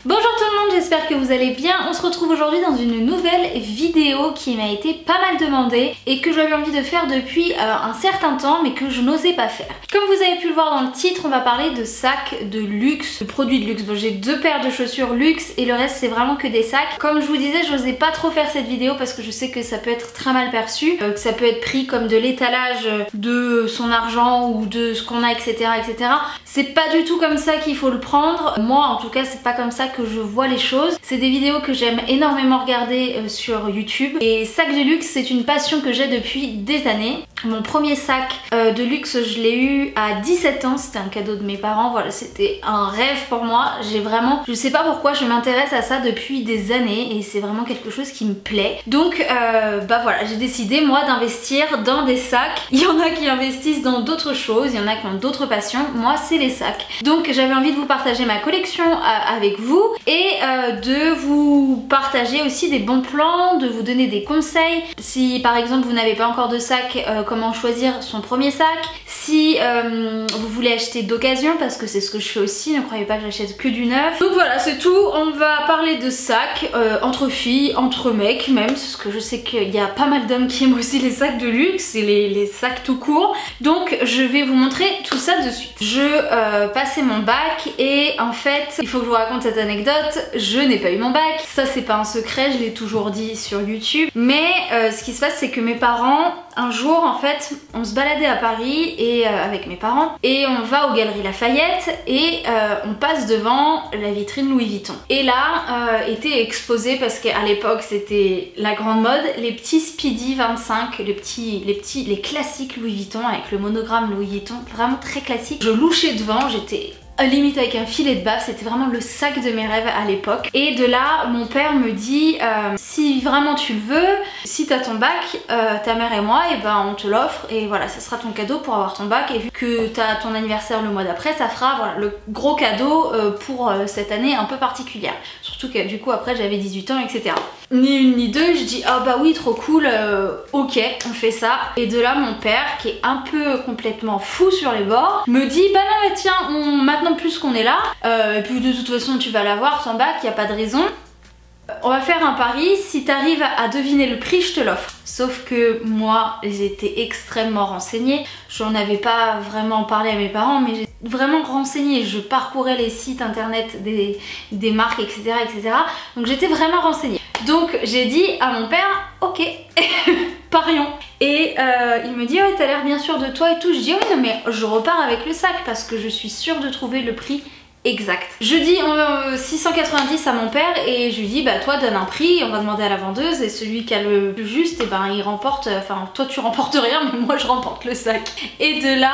Bonjour tout le monde, j'espère que vous allez bien. On se retrouve aujourd'hui dans une nouvelle vidéo qui m'a été pas mal demandée et que j'avais envie de faire depuis un certain temps mais que je n'osais pas faire. Comme vous avez pu le voir dans le titre, on va parler de sacs de luxe, de produits de luxe. Bon, j'ai deux paires de chaussures luxe et le reste c'est vraiment que des sacs. Comme je vous disais, je n'osais pas trop faire cette vidéo parce que je sais que ça peut être très mal perçu, que ça peut être pris comme de l'étalage de son argent ou de ce qu'on a, etc. etc. C'est pas du tout comme ça qu'il faut le prendre. Moi en tout cas c'est pas comme ça que je vois les choses. C'est des vidéos que j'aime énormément regarder sur YouTube. Et sacs de luxe, c'est une passion que j'ai depuis des années. Mon premier sac de luxe, je l'ai eu à 17 ans, c'était un cadeau de mes parents. Voilà, c'était un rêve pour moi. J'ai vraiment, je sais pas pourquoi, je m'intéresse à ça depuis des années et c'est vraiment quelque chose qui me plaît. Donc bah voilà, j'ai décidé moi d'investir dans des sacs. Il y en a qui investissent dans d'autres choses, il y en a qui ont d'autres passions. Moi c'est les sacs. Donc j'avais envie de vous partager ma collection avec vous et de vous partager aussi des bons plans, de vous donner des conseils. Si par exemple vous n'avez pas encore de sac, comment choisir son premier sac. Si vous voulez acheter d'occasion, parce que c'est ce que je fais aussi, ne croyez pas que j'achète que du neuf. Donc voilà, c'est tout. On va parler de sacs entre filles, entre mecs même, parce que je sais qu'il y a pas mal d'hommes qui aiment aussi les sacs de luxe et les sacs tout court. Donc je vais vous montrer tout ça de suite. Je passais mon bac et en fait, il faut que je vous raconte cette anecdote. Je n'ai pas eu mon bac. Ça c'est pas un secret, je l'ai toujours dit sur YouTube. Mais ce qui se passe, c'est que mes parents, un jour en fait, on se baladait à Paris et avec mes parents et on va aux Galeries Lafayette et on passe devant la vitrine Louis Vuitton. Et là était exposé, parce qu'à l'époque c'était la grande mode, les petits Speedy 25, les classiques Louis Vuitton avec le monogramme Louis Vuitton, vraiment très classique. Je louchais devant, j'étais limite avec un filet de baffe, c'était vraiment le sac de mes rêves à l'époque. Et de là, mon père me dit si vraiment tu le veux, si t'as ton bac, ta mère et moi, et ben on te l'offre et voilà, ça sera ton cadeau pour avoir ton bac. Et vu que t'as ton anniversaire le mois d'après, ça fera voilà, le gros cadeau pour cette année un peu particulière. Surtout que du coup après j'avais 18 ans, etc. Ni une ni deux, je dis ah bah oui trop cool, ok on fait ça. Et de là mon père, qui est un peu complètement fou sur les bords, me dit bah non mais tiens, maintenant plus qu'on est là, et puis de toute façon tu vas l'avoir ton bac, y a pas de raison. On va faire un pari, si t'arrives à deviner le prix, je te l'offre. Sauf que moi, j'étais extrêmement renseignée. J'en avais pas vraiment parlé à mes parents, mais j'ai vraiment renseigné. Je parcourais les sites internet des marques, etc. etc. Donc j'étais vraiment renseignée. Donc j'ai dit à mon père, ok, parions. Et il me dit, ouais, t'as l'air bien sûr de toi et tout. Je dis, oui, non, mais je repars avec le sac parce que je suis sûre de trouver le prix exact. Je dis 690 à mon père et je lui dis bah toi donne un prix, on va demander à la vendeuse et celui qui a le plus juste, et ben il remporte, enfin toi tu remportes rien mais moi je remporte le sac. Et de là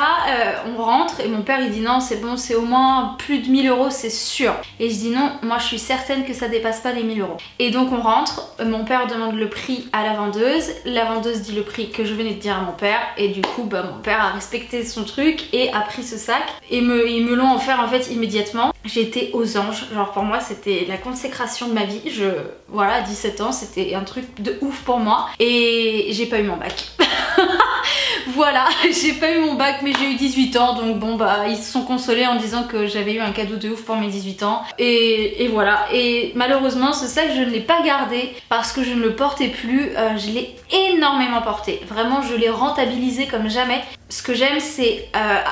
on rentre et mon père il dit non c'est bon, c'est au moins plus de 1000 € c'est sûr. Et je dis non, moi je suis certaine que ça dépasse pas les 1000 €. Et donc on rentre, mon père demande le prix à la vendeuse dit le prix que je venais de dire à mon père et du coup bah mon père a respecté son truc et a pris ce sac et ils me l'ont offert en fait immédiatement. J'étais aux anges, genre pour moi c'était la consécration de ma vie. Voilà, à 17 ans c'était un truc de ouf pour moi et j'ai pas eu mon bac. Voilà, j'ai pas eu mon bac mais j'ai eu 18 ans, donc bon bah ils se sont consolés en disant que j'avais eu un cadeau de ouf pour mes 18 ans et voilà. Et malheureusement ce sac je ne l'ai pas gardé parce que je ne le portais plus. Je l'ai énormément porté, vraiment je l'ai rentabilisé comme jamais. Ce que j'aime c'est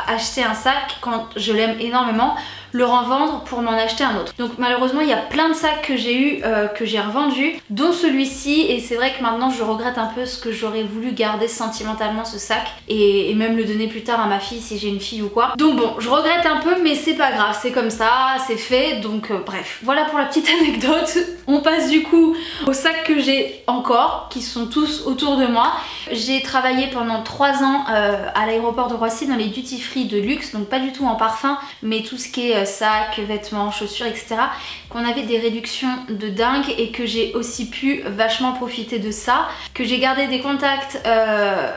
acheter un sac quand je l'aime énormément, le revendre pour m'en acheter un autre. Donc malheureusement il y a plein de sacs que j'ai eu, que j'ai revendus, dont celui-ci, et c'est vrai que maintenant je regrette un peu, ce que j'aurais voulu garder sentimentalement ce sac et même le donner plus tard à ma fille si j'ai une fille ou quoi. Donc bon, je regrette un peu mais c'est pas grave, c'est comme ça, c'est fait, donc bref. Voilà pour la petite anecdote. On passe du coup aux sacs que j'ai encore, qui sont tous autour de moi. J'ai travaillé pendant 3 ans à l'aéroport de Roissy dans les duty free de luxe, donc pas du tout en parfum mais tout ce qui est sacs, vêtements, chaussures, etc. Qu'on avait des réductions de dingue et que j'ai aussi pu vachement profiter de ça. Que j'ai gardé des contacts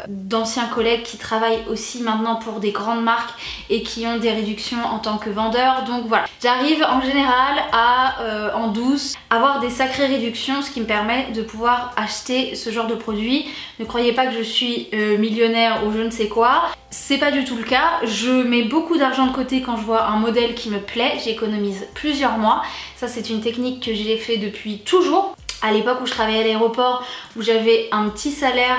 d'anciens collègues qui travaillent aussi maintenant pour des grandes marques et qui ont des réductions en tant que vendeurs. Donc voilà, j'arrive en général à en douce avoir des sacrées réductions, ce qui me permet de pouvoir acheter ce genre de produits. Ne croyez pas que je suis millionnaire ou je ne sais quoi, ça. C'est pas du tout le cas. Je mets beaucoup d'argent de côté quand je vois un modèle qui me plaît, j'économise plusieurs mois. Ça c'est une technique que j'ai fait depuis toujours. À l'époque où je travaillais à l'aéroport, où j'avais un petit salaire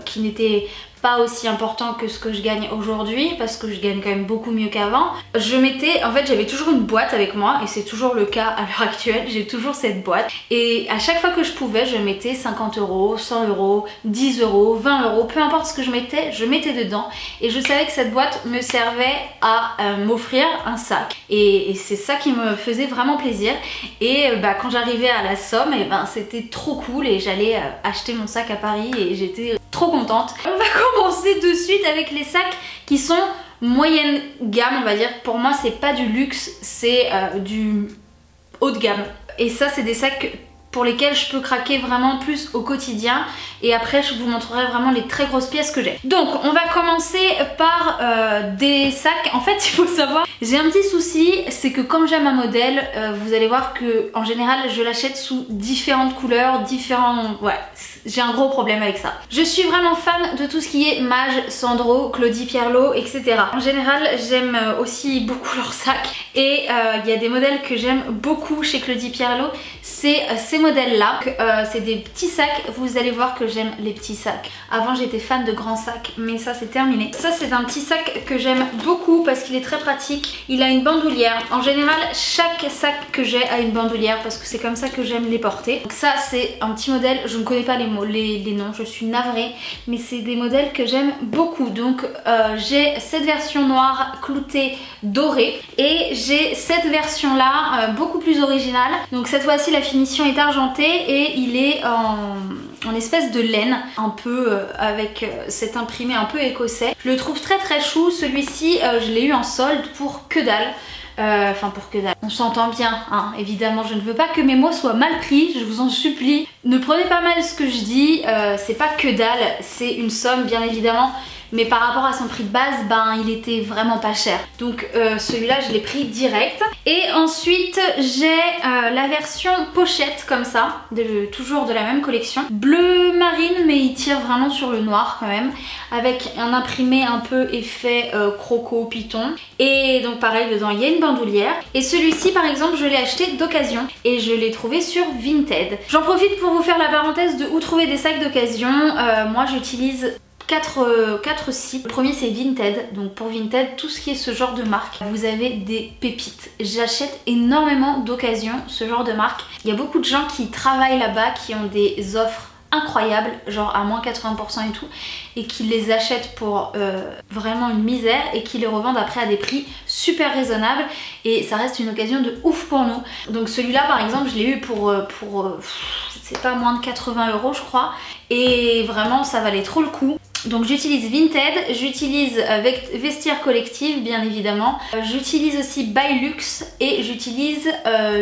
qui n'était pas aussi important que ce que je gagne aujourd'hui, parce que je gagne quand même beaucoup mieux qu'avant. Je mettais, en fait j'avais toujours une boîte avec moi, et c'est toujours le cas à l'heure actuelle, j'ai toujours cette boîte, et à chaque fois que je pouvais, je mettais 50 €, 100 €, 10 €, 20 €, peu importe ce que je mettais dedans, et je savais que cette boîte me servait à m'offrir un sac, et c'est ça qui me faisait vraiment plaisir. Et quand j'arrivais à la somme, et c'était trop cool, et j'allais acheter mon sac à Paris, et j'étais trop contente. On va commencer de suite avec les sacs qui sont moyenne gamme, on va dire. Pour moi c'est pas du luxe, c'est du haut de gamme. Et ça c'est des sacs pour lesquels je peux craquer vraiment plus au quotidien, et après je vous montrerai vraiment les très grosses pièces que j'ai. Donc on va commencer par des sacs. En fait il faut savoir, j'ai un petit souci, c'est que quand j'aime un modèle, vous allez voir que en général je l'achète sous différentes couleurs, ouais, j'ai un gros problème avec ça. Je suis vraiment fan de tout ce qui est Maje, Sandro, Claudie Pierlot, etc. En général j'aime aussi beaucoup leurs sacs, et il y a des modèles que j'aime beaucoup chez Claudie Pierlot, c'est ces modèles là. C'est des petits sacs, vous allez voir que j'aime les petits sacs. Avant j'étais fan de grands sacs, mais ça c'est terminé. Ça c'est un petit sac que j'aime beaucoup parce qu'il est très pratique. Il a une bandoulière. En général chaque sac que j'ai a une bandoulière parce que c'est comme ça que j'aime les porter. Donc ça c'est un petit modèle, je ne connais pas les noms, je suis navrée, mais c'est des modèles que j'aime beaucoup. Donc j'ai cette version noire cloutée dorée, et j'ai cette version là beaucoup plus originale. Donc cette fois-ci la finition est argentée, et il est en espèce de laine, un peu avec cet imprimé un peu écossais. Je le trouve très très chou. Celui-ci je l'ai eu en solde pour que dalle. Enfin pour que dalle, on s'entend bien hein. Évidemment je ne veux pas que mes mots soient mal pris, je vous en supplie. Ne prenez pas mal ce que je dis, c'est pas que dalle, c'est une somme bien évidemment, mais par rapport à son prix de base, il était vraiment pas cher. Donc celui-là je l'ai pris direct. Et ensuite j'ai la version pochette comme ça, toujours de la même collection. Bleu marine, mais il tire vraiment sur le noir quand même, avec un imprimé un peu effet croco python. Et donc pareil, dedans il y a une bandoulière. Et celui-ci par exemple je l'ai acheté d'occasion, et je l'ai trouvé sur Vinted. J'en profite pour vous faire la parenthèse de où trouver des sacs d'occasion. Moi j'utilise 4 sites. Le premier c'est Vinted. Donc pour Vinted, tout ce qui est ce genre de marque, vous avez des pépites. J'achète énormément d'occasion ce genre de marque. Il y a beaucoup de gens qui travaillent là-bas, qui ont des offres incroyables, genre à moins 80% et tout, et qui les achètent pour vraiment une misère, et qui les revendent après à des prix super raisonnables, et ça reste une occasion de ouf pour nous. Donc celui-là par exemple je l'ai eu pour je sais pas, moins de 80 € je crois, et vraiment ça valait trop le coup. Donc j'utilise Vinted, j'utilise Vestiaire Collective bien évidemment, j'utilise aussi Bylux, et j'utilise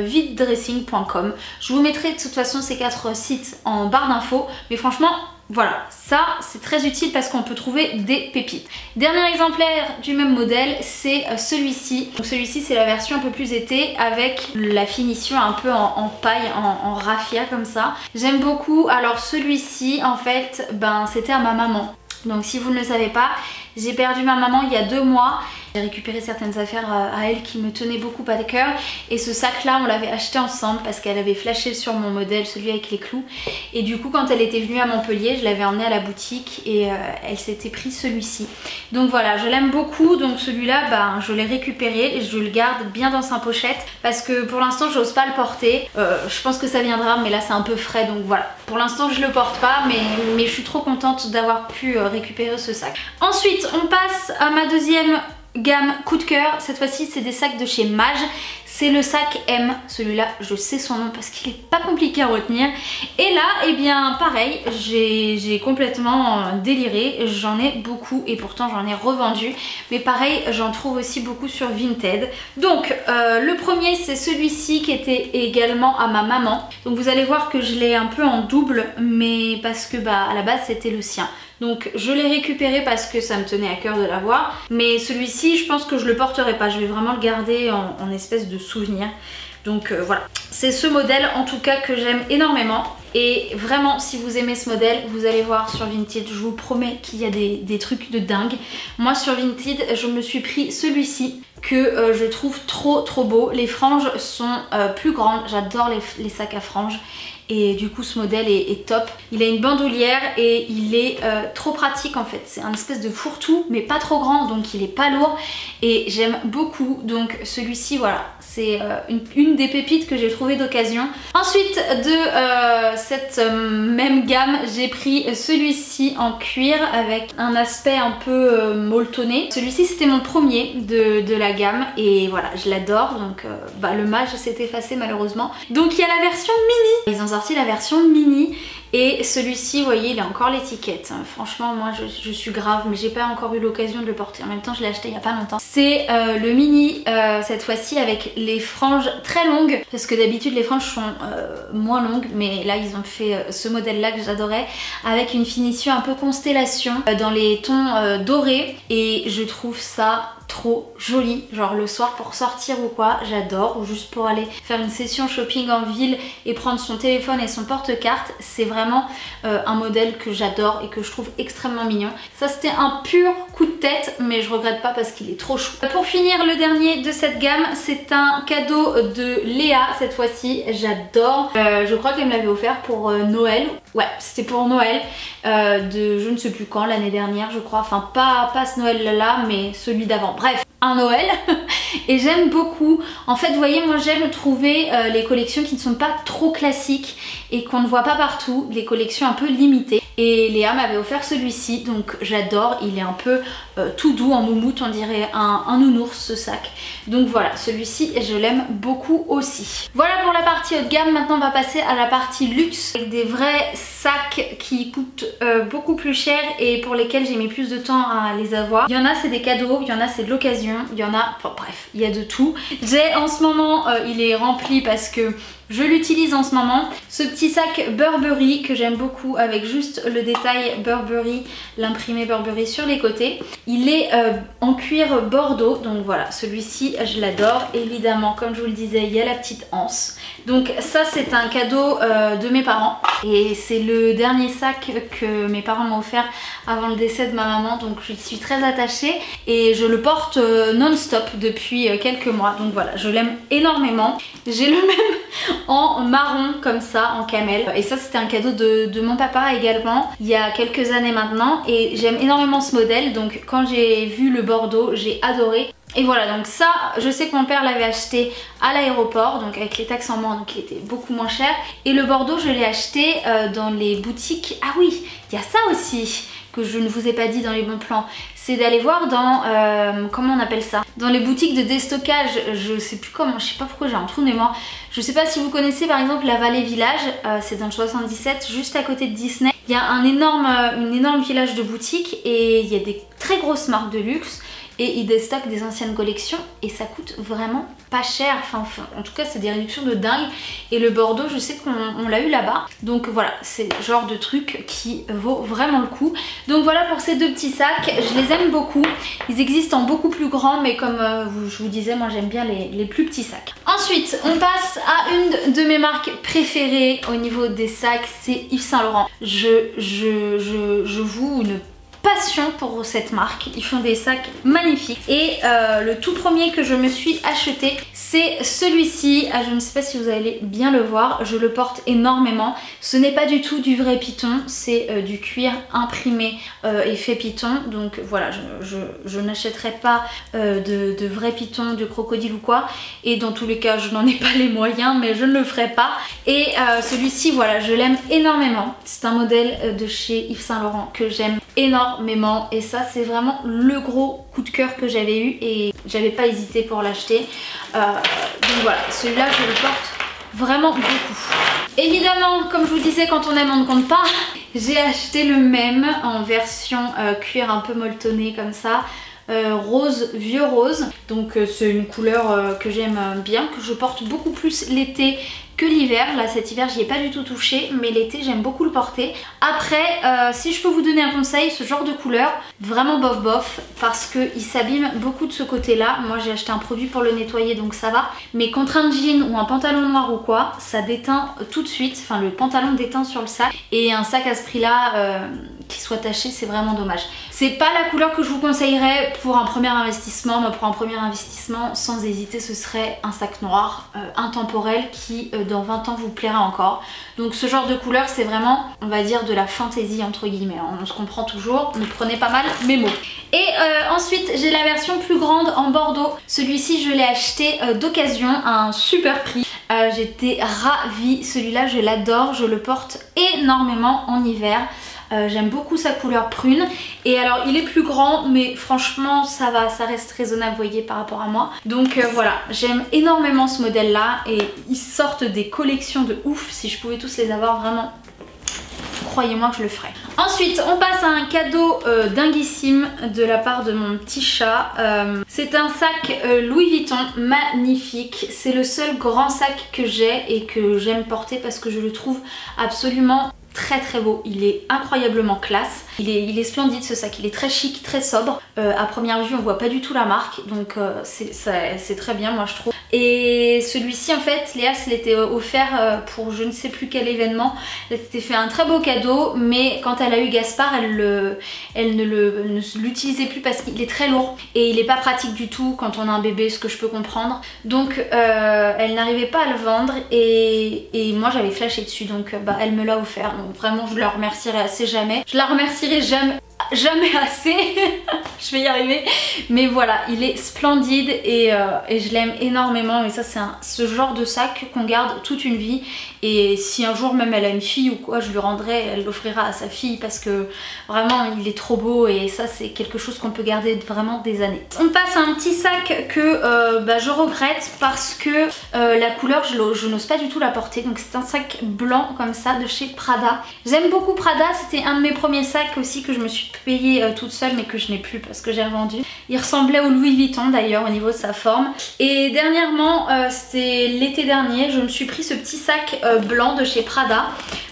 viddressing.com. Je vous mettrai de toute façon ces 4 sites en barre d'infos, mais franchement voilà, ça c'est très utile parce qu'on peut trouver des pépites. Dernier exemplaire du même modèle, c'est celui-ci. Donc celui-ci c'est la version un peu plus été, avec la finition un peu en paille, en raffia comme ça. J'aime beaucoup. Alors celui-ci en fait, c'était à ma maman. Donc si vous ne le savez pas, j'ai perdu ma maman il y a 2 mois. J'ai récupéré certaines affaires à elle qui me tenaient beaucoup à cœur, et ce sac là on l'avait acheté ensemble parce qu'elle avait flashé sur mon modèle, celui avec les clous, et du coup quand elle était venue à Montpellier je l'avais emmené à la boutique, et elle s'était pris celui-ci. Donc voilà, je l'aime beaucoup, donc celui-là je l'ai récupéré et je le garde bien dans sa pochette parce que pour l'instant j'ose pas le porter. Je pense que ça viendra, mais là c'est un peu frais, donc voilà. Pour l'instant je le porte pas, mais je suis trop contente d'avoir pu récupérer ce sac. Ensuite on passe à ma deuxième gamme coup de cœur. Cette fois-ci c'est des sacs de chez Maje. C'est le sac M, celui-là je sais son nom parce qu'il est pas compliqué à retenir. Et là eh bien pareil, j'ai complètement déliré, j'en ai beaucoup et pourtant j'en ai revendu, mais pareil j'en trouve aussi beaucoup sur Vinted. Donc le premier c'est celui-ci qui était également à ma maman. Donc vous allez voir que je l'ai un peu en double, mais parce que à la base c'était le sien. Donc je l'ai récupéré parce que ça me tenait à cœur de l'avoir, mais celui-ci je pense que je le porterai pas, je vais vraiment le garder en espèce de souvenir. Donc voilà, c'est ce modèle en tout cas que j'aime énormément. Et vraiment, si vous aimez ce modèle, vous allez voir sur Vinted, je vous promets qu'il y a des trucs de dingue. Moi sur Vinted, je me suis pris celui-ci que je trouve trop beau. Les franges sont plus grandes, j'adore les sacs à franges. Et du coup ce modèle est top. Il a une bandoulière et il est trop pratique en fait. C'est un espèce de fourre-tout mais pas trop grand, donc il est pas lourd. Et j'aime beaucoup, donc celui-ci voilà. C'est une des pépites que j'ai trouvé d'occasion. Ensuite de cette même gamme, j'ai pris celui-ci en cuir avec un aspect un peu molletonné. Celui-ci c'était mon premier de la gamme et voilà, je l'adore. Donc le mage s'est effacé malheureusement. Donc il y a la version mini. Ils ont sorti la version mini. Et celui-ci, vous voyez, il a encore l'étiquette. Franchement, moi, je suis grave, mais j'ai pas encore eu l'occasion de le porter. En même temps, je l'ai acheté il y a pas longtemps. C'est le mini, cette fois-ci, avec les franges très longues. Parce que d'habitude, les franges sont moins longues. Mais là, ils ont fait ce modèle-là que j'adorais. Avec une finition un peu constellation dans les tons dorés. Et je trouve ça trop joli, genre le soir pour sortir ou quoi, j'adore, ou juste pour aller faire une session shopping en ville et prendre son téléphone et son porte-carte. C'est vraiment un modèle que j'adore et que je trouve extrêmement mignon. Ça c'était un pur coup de tête, mais je regrette pas parce qu'il est trop chou. Pour finir, le dernier de cette gamme, c'est un cadeau de Léa cette fois-ci, j'adore. Je crois qu'elle me l'avait offert pour Noël, ouais c'était pour Noël, de je ne sais plus quand, l'année dernière je crois, enfin pas ce Noël là mais celui d'avant. Bref, un Noël et j'aime beaucoup. En fait, vous voyez, moi j'aime trouver les collections qui ne sont pas trop classiques et qu'on ne voit pas partout, les collections un peu limitées. Et Léa m'avait offert celui-ci, donc j'adore. Il est un peu tout doux, en moumoute, on dirait un nounours ce sac. Donc voilà, celui-ci je l'aime beaucoup aussi. Voilà pour la partie haut de gamme. Maintenant on va passer à la partie luxe avec des vrais sacs qui coûtent beaucoup plus cher et pour lesquels j'ai mis plus de temps à les avoir. Il y en a c'est des cadeaux, il y en a c'est de l'occasion, il y en a, enfin bref, il y a de tout. J'ai en ce moment, il est rempli parce que je l'utilise en ce moment, ce petit sac Burberry que j'aime beaucoup avec juste le détail Burberry, l'imprimé Burberry sur les côtés. Il est en cuir bordeaux, donc voilà, celui-ci je l'adore. Évidemment, comme je vous le disais, il y a la petite anse. Donc ça c'est un cadeau de mes parents et c'est le dernier sac que mes parents m'ont offert avant le décès de ma maman, donc je suis très attachée et je le porte non-stop depuis quelques mois. Donc voilà, je l'aime énormément. J'ai le même en marron comme ça, en camel, et ça c'était un cadeau de mon papa également il y a quelques années maintenant et j'aime énormément ce modèle. Donc quand j'ai vu le bordeaux, j'ai adoré. Et voilà, donc ça, je sais que mon père l'avait acheté à l'aéroport, donc avec les taxes en moins, donc il était beaucoup moins cher. Et le bordeaux, je l'ai acheté dans les boutiques. Ah oui, il y a ça aussi que je ne vous ai pas dit dans les bons plans. C'est d'aller voir dans, comment on appelle ça, dans les boutiques de déstockage. Je sais plus comment, je sais pas pourquoi j'ai un trou de mémoire. Je sais pas si vous connaissez par exemple la Vallée Village, c'est dans le 77, juste à côté de Disney. Il y a une énorme village de boutiques et il y a des très grosses marques de luxe. Et ils déstockent des anciennes collections et ça coûte vraiment pas cher. Enfin, en tout cas, c'est des réductions de dingue. Et le bordeaux, je sais qu'on l'a eu là-bas. Donc voilà, c'est le genre de truc qui vaut vraiment le coup. Donc voilà pour ces deux petits sacs. Je les aime beaucoup. Ils existent en beaucoup plus grand, mais comme je vous disais, moi j'aime bien les plus petits sacs. Ensuite, on passe à une de mes marques préférées au niveau des sacs, c'est Yves Saint Laurent. Je voue une passion pour cette marque, ils font des sacs magnifiques et le tout premier que je me suis acheté c'est celui-ci. Je ne sais pas si vous allez bien le voir, je le porte énormément. Ce n'est pas du tout du vrai python, c'est du cuir imprimé effet python, donc voilà, je n'achèterai pas de vrai python, de crocodile ou quoi, et dans tous les cas je n'en ai pas les moyens, mais je ne le ferai pas. Et celui-ci, voilà, je l'aime énormément, c'est un modèle de chez Yves Saint Laurent que j'aime énormément et ça c'est vraiment le gros coup de cœur que j'avais eu et j'avais pas hésité pour l'acheter. Donc voilà, celui-là je le porte vraiment beaucoup. Évidemment, comme je vous disais, quand on aime on ne compte pas, j'ai acheté le même en version cuir un peu molletonné comme ça. rose, vieux rose. Donc c'est une couleur que j'aime bien, que je porte beaucoup plus l'été que l'hiver. Là cet hiver j'y ai pas du tout touché, mais l'été j'aime beaucoup le porter. Après si je peux vous donner un conseil, ce genre de couleur vraiment bof bof, parce qu'il s'abîme beaucoup de ce côté là. Moi j'ai acheté un produit pour le nettoyer donc ça va, mais contre un jean ou un pantalon noir ou quoi, ça déteint tout de suite, enfin le pantalon déteint sur le sac, et un sac à ce prix là qui soit taché, c'est vraiment dommage. C'est pas la couleur que je vous conseillerais pour un premier investissement, mais pour un premier investissement sans hésiter ce serait un sac noir intemporel qui dans 20 ans vous plaira encore. Donc ce genre de couleur c'est vraiment, on va dire, de la fantaisie entre guillemets, on se comprend toujours, ne prenez pas mal mes mots. Et ensuite j'ai la version plus grande en bordeaux. Celui-ci je l'ai acheté d'occasion à un super prix. J'étais ravie, celui-là je l'adore, je le porte énormément en hiver. J'aime beaucoup sa couleur prune, et alors il est plus grand mais franchement ça va, ça reste raisonnable, vous voyez, par rapport à moi. Donc voilà, j'aime énormément ce modèle là, et ils sortent des collections de ouf. Si je pouvais tous les avoir, vraiment croyez-moi que je le ferais. Ensuite on passe à un cadeau dinguissime de la part de mon petit chat. C'est un sac Louis Vuitton magnifique. C'est le seul grand sac que j'ai et que j'aime porter parce que je le trouve absolument très beau. Il est incroyablement classe. Il est splendide ce sac, il est très chic, très sobre. À première vue on voit pas du tout la marque, donc c'est très bien moi je trouve. Et celui-ci en fait, Léa se l'était offert pour je ne sais plus quel événement. Elle s'était fait un très beau cadeau, mais quand elle a eu Gaspard, elle ne l'utilisait plus parce qu'il est très lourd et il est pas pratique du tout quand on a un bébé, ce que je peux comprendre. Donc elle n'arrivait pas à le vendre, et moi j'avais flashé dessus, donc elle me l'a offert. Donc vraiment je la remercierai assez jamais. Je la remercierai jamais assez. Je vais y arriver. Mais voilà, il est splendide et je l'aime énormément. Et ça c'est ce genre de sac qu'on garde toute une vie. Et si un jour même elle a une fille ou quoi, je lui rendrai, elle l'offrira à sa fille parce que vraiment il est trop beau, et ça c'est quelque chose qu'on peut garder vraiment des années. On passe à un petit sac que je regrette parce que la couleur je n'ose pas du tout la porter. Donc c'est un sac blanc comme ça de chez Prada. J'aime beaucoup Prada, c'était un de mes premiers sacs aussi que je me suis payé toute seule mais que je n'ai plus parce que j'ai revendu. Il ressemblait au Louis Vuitton d'ailleurs au niveau de sa forme. Et dernièrement, c'était l'été dernier, je me suis pris ce petit sac blanc de chez Prada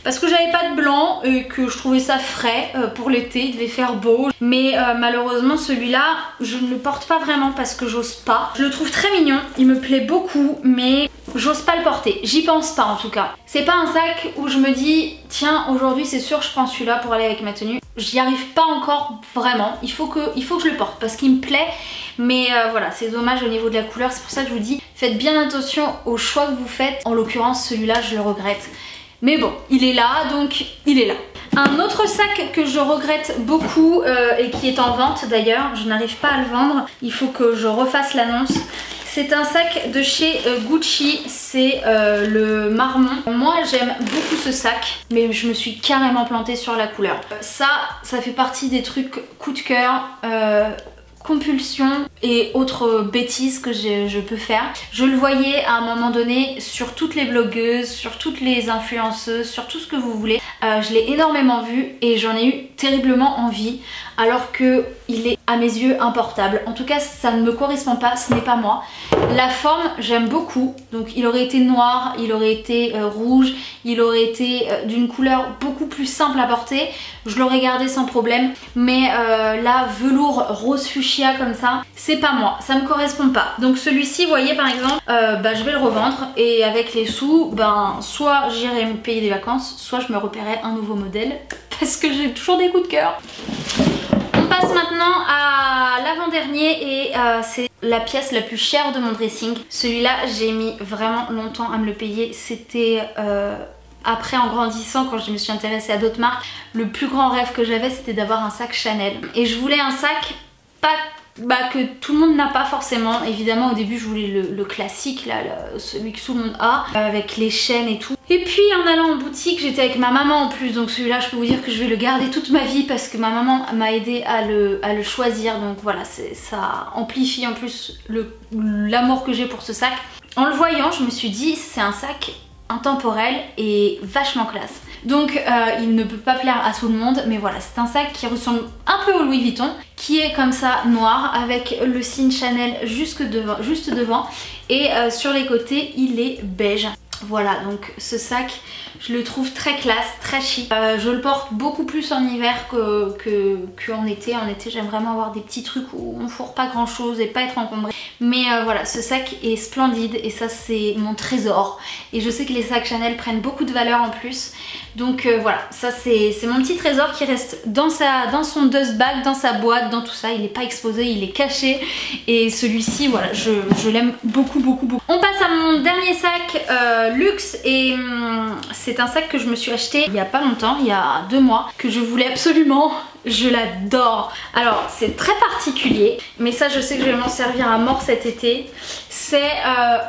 parce que j'avais pas de blanc et que je trouvais ça frais pour l'été, il devait faire beau. Mais malheureusement celui-là je ne le porte pas vraiment parce que j'ose pas. Je le trouve très mignon, il me plaît beaucoup, mais j'ose pas le porter, j'y pense pas en tout cas. C'est pas un sac où je me dis tiens aujourd'hui c'est sûr je prends celui-là pour aller avec ma tenue. J'y arrive pas encore vraiment, il faut que je le porte parce qu'il me plaît. Mais voilà, c'est dommage au niveau de la couleur, c'est pour ça que je vous dis faites bien attention au choix que vous faites. En l'occurrence celui-là je le regrette, mais bon il est là donc il est là. Un autre sac que je regrette beaucoup et qui est en vente d'ailleurs, je n'arrive pas à le vendre, il faut que je refasse l'annonce. C'est un sac de chez Gucci, c'est le marron. Moi j'aime beaucoup ce sac, mais je me suis carrément plantée sur la couleur. Ça fait partie des trucs coup de cœur, compulsion et autres bêtises que je peux faire. Je le voyais à un moment donné sur toutes les blogueuses, sur toutes les influenceuses, sur tout ce que vous voulez. Je l'ai énormément vu et j'en ai eu terriblement envie, alors que il est à mes yeux importable. En tout cas ça ne me correspond pas, ce n'est pas moi. La forme j'aime beaucoup, donc il aurait été noir, il aurait été rouge, il aurait été d'une couleur beaucoup plus simple à porter, je l'aurais gardé sans problème. Mais là velours rose fuchsia comme ça, c'est pas moi, ça me correspond pas. Donc celui-ci vous voyez par exemple, je vais le revendre et avec les sous, soit j'irai me payer des vacances, soit je me repérerai un nouveau modèle parce que j'ai toujours des coups de cœur. On passe maintenant à l'avant-dernier et c'est la pièce la plus chère de mon dressing. Celui-là j'ai mis vraiment longtemps à me le payer. C'était après, en grandissant, quand je me suis intéressée à d'autres marques, le plus grand rêve que j'avais c'était d'avoir un sac Chanel. Et je voulais un sac que tout le monde n'a pas forcément. Évidemment au début je voulais le classique là, celui que tout le monde a, avec les chaînes et tout. Et puis en allant en boutique, j'étais avec ma maman en plus, donc celui-là je peux vous dire que je vais le garder toute ma vie parce que ma maman m'a aidé à le choisir. Donc voilà, ça amplifie en plus l'amour que j'ai pour ce sac. En le voyant je me suis dit c'est un sac intemporel et vachement classe. donc il ne peut pas plaire à tout le monde, mais voilà, c'est un sac qui ressemble un peu au Louis Vuitton, qui est comme ça noir avec le signe Chanel juste devant et sur les côtés il est beige. Voilà, donc ce sac, je le trouve très classe, très chic. Je le porte beaucoup plus en hiver qu'en été. En été, j'aime vraiment avoir des petits trucs où on fourre pas grand chose et pas être encombré. Mais voilà, ce sac est splendide et ça c'est mon trésor. Et je sais que les sacs Chanel prennent beaucoup de valeur en plus. Donc voilà, ça c'est mon petit trésor qui reste dans son dust bag, dans sa boîte, dans tout ça. Il n'est pas exposé, il est caché. Et celui-ci, voilà, je l'aime beaucoup, beaucoup, beaucoup. On passe à mon dernier sac luxe et c'est un sac que je me suis acheté il y a pas longtemps, il y a 2 mois, que je voulais absolument. Je l'adore. Alors c'est très particulier, mais ça je sais que je vais m'en servir à mort cet été. C'est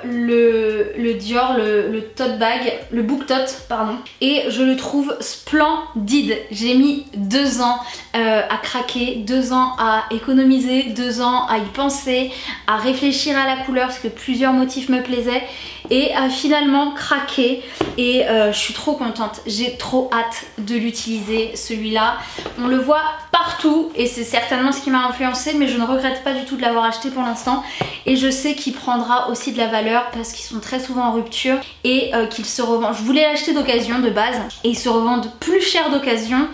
le Dior, le tote bag, le book tote pardon. Et je le trouve splendide. J'ai mis 2 ans à craquer, 2 ans à économiser, 2 ans à y penser, à réfléchir à la couleur parce que plusieurs motifs me plaisaient et à finalement craquer. Et je suis trop contente. J'ai trop hâte de l'utiliser celui-là. On le voit partout et c'est certainement ce qui m'a influencée, mais je ne regrette pas du tout de l'avoir acheté pour l'instant et je sais qu'il prendra aussi de la valeur parce qu'ils sont très souvent en rupture et qu'ils se revendent. Je voulais l'acheter d'occasion de base et ils se revendent plus cher d'occasion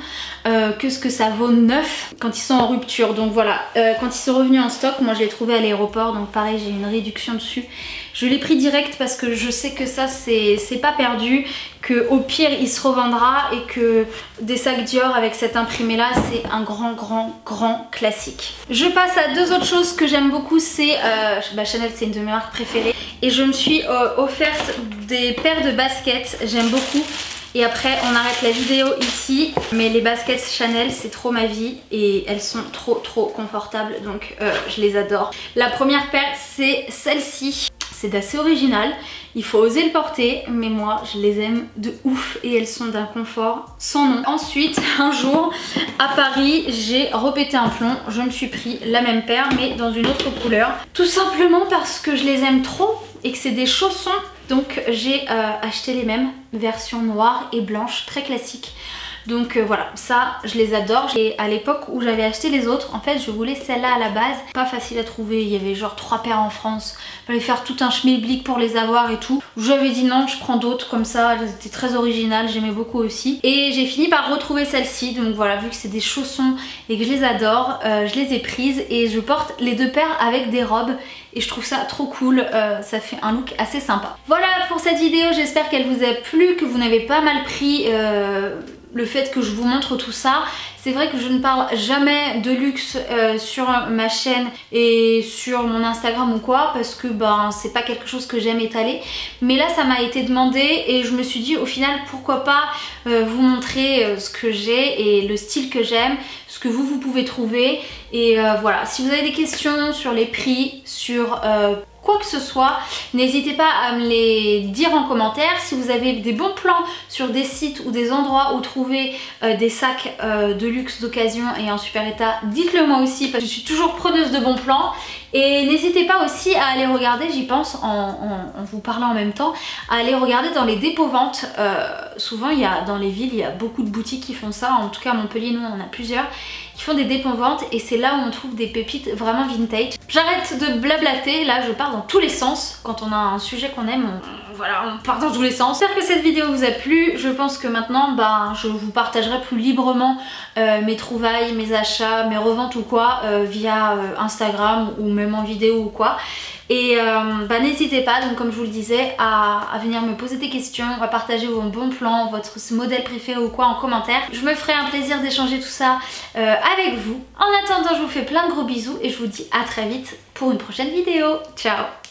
que ce que ça vaut neuf quand ils sont en rupture. Donc voilà, quand ils sont revenus en stock, moi je l'ai trouvé à l'aéroport, donc pareil j'ai une réduction dessus. Je l'ai pris direct parce que je sais que ça c'est pas perdu, que au pire il se revendra et que des sacs Dior avec cet imprimé là c'est un grand classique. Je passe à 2 autres choses que j'aime beaucoup, c'est Chanel, c'est une de mes marques préférées et je me suis offerte des paires de baskets, j'aime beaucoup. Et après on arrête la vidéo ici, mais les baskets Chanel c'est trop ma vie et elles sont trop confortables, donc je les adore. La première paire c'est celle-ci, c'est d'assez original, il faut oser le porter, mais moi je les aime de ouf et elles sont d'un confort sans nom. Ensuite un jour à Paris j'ai repété un plomb, je me suis pris la même paire mais dans une autre couleur, tout simplement parce que je les aime trop et que c'est des chaussons. Donc j'ai acheté les mêmes, version noire et blanche, très classique. Donc voilà, ça je les adore. Et à l'époque où j'avais acheté les autres, en fait je voulais celle-là à la base. Pas facile à trouver, il y avait genre 3 paires en France. Il fallait faire tout un schmilblick pour les avoir et tout. J'avais dit non, je prends d'autres comme ça, elles étaient très originales, j'aimais beaucoup aussi. Et j'ai fini par retrouver celle-ci, donc voilà, vu que c'est des chaussons et que je les adore, je les ai prises et je porte les 2 paires avec des robes. Et je trouve ça trop cool, ça fait un look assez sympa. Voilà pour cette vidéo, j'espère qu'elle vous a plu, que vous n'avez pas mal pris le fait que je vous montre tout ça. C'est vrai que je ne parle jamais de luxe sur ma chaîne et sur mon Instagram ou quoi, parce que ben c'est pas quelque chose que j'aime étaler. Mais là ça m'a été demandé et je me suis dit au final pourquoi pas vous montrer ce que j'ai et le style que j'aime, ce que vous pouvez trouver. Et voilà, si vous avez des questions sur les prix, sur quoi que ce soit, n'hésitez pas à me les dire en commentaire. Si vous avez des bons plans sur des sites ou des endroits où trouver des sacs de luxe d'occasion et en super état, dites-le moi aussi parce que je suis toujours preneuse de bons plans. Et n'hésitez pas aussi à aller regarder, j'y pense en vous parlant en même temps, à aller regarder dans les dépôts-ventes. Souvent dans les villes, il y a beaucoup de boutiques qui font ça, en tout cas à Montpellier nous on en a plusieurs, qui font des dépôts-ventes et c'est là où on trouve des pépites vraiment vintage. J'arrête de blablater, là je pars dans tous les sens. Quand on a un sujet qu'on aime, voilà, on part dans tous les sens. J'espère que cette vidéo vous a plu. Je pense que maintenant je vous partagerai plus librement mes trouvailles, mes achats, mes reventes ou quoi via Instagram ou même en vidéo ou quoi. Et n'hésitez pas, donc comme je vous le disais, à venir me poser des questions, à partager vos bons plans, votre modèle préféré ou quoi en commentaire. Je me ferai un plaisir d'échanger tout ça avec vous. En attendant, je vous fais plein de gros bisous et je vous dis à très vite pour une prochaine vidéo. Ciao!